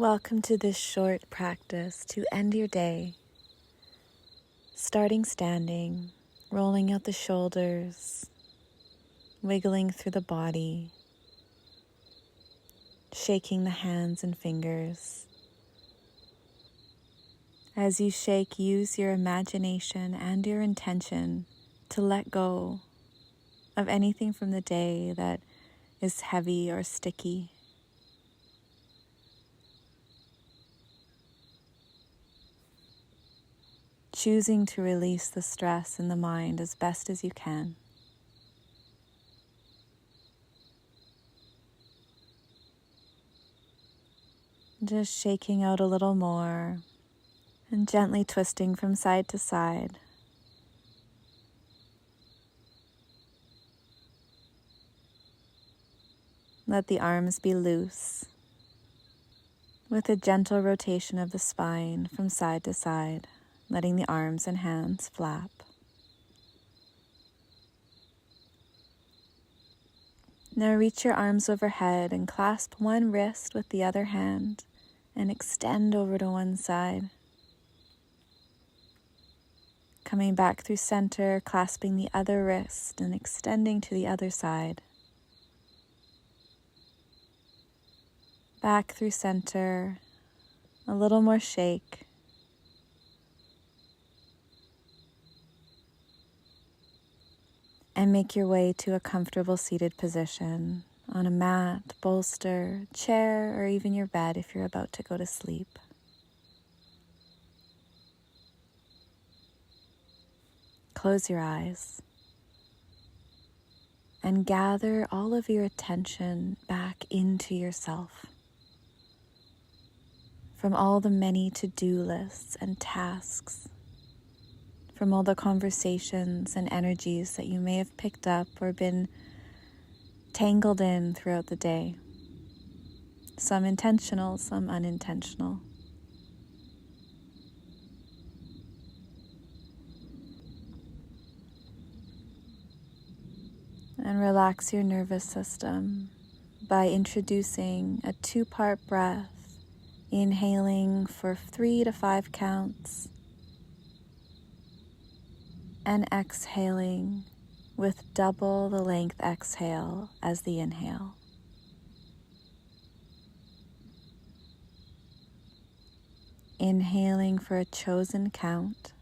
Welcome to this short practice to end your day. Starting standing, rolling out the shoulders, wiggling through the body, shaking the hands and fingers. As you shake, use your imagination and your intention to let go of anything from the day that is heavy or sticky. Choosing to release the stress in the mind as best as you can. Just shaking out a little more and gently twisting from side to side. Let the arms be loose with a gentle rotation of the spine from side to side, letting the arms and hands flap. Now reach your arms overhead and clasp one wrist with the other hand and extend over to one side. Coming back through center, clasping the other wrist and extending to the other side. Back through center, a little more shake. And make your way to a comfortable seated position on a mat, bolster, chair, or even your bed if you're about to go to sleep. Close your eyes and gather all of your attention back into yourself. From all the many to-do lists and tasks, from all the conversations and energies that you may have picked up or been tangled in throughout the day. Some intentional, some unintentional. And relax your nervous system by introducing a 2-part breath, inhaling for 3 to 5 counts, and exhaling with double the length exhale as the inhale. Inhaling for a chosen count,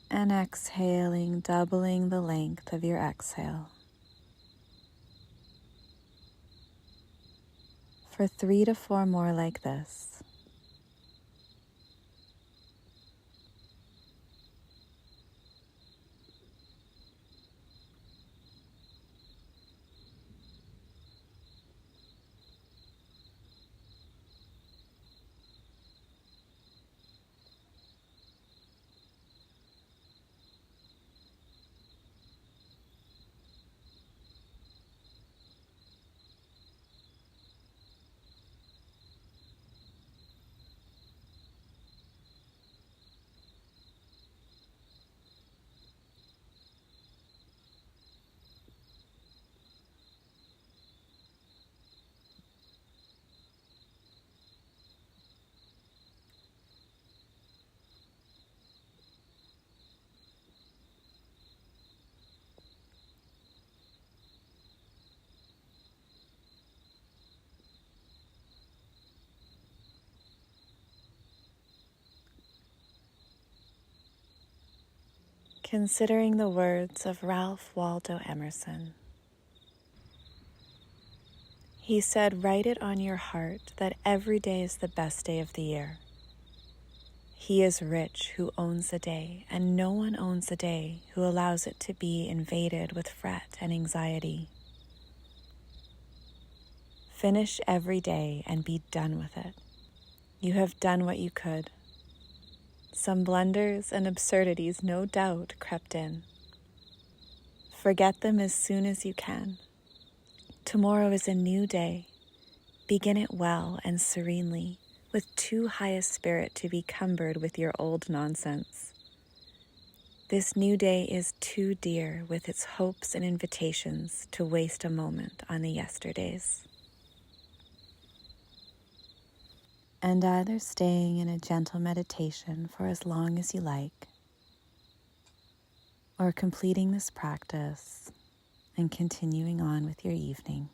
and exhaling, doubling the length of your exhale. For 3 to 4 more like this. Considering the words of Ralph Waldo Emerson. He said, "Write it on your heart that every day is the best day of the year. He is rich who owns the day, and no one owns the day who allows it to be invaded with fret and anxiety. Finish every day and be done with it. You have done what you could. Some blunders and absurdities no doubt crept in. Forget them as soon as you can. Tomorrow is a new day. Begin it well and serenely, with too high a spirit to be cumbered with your old nonsense. This new day is too dear with its hopes and invitations to waste a moment on the yesterdays. And either staying in a gentle meditation for as long as you like, or completing this practice and continuing on with your evening.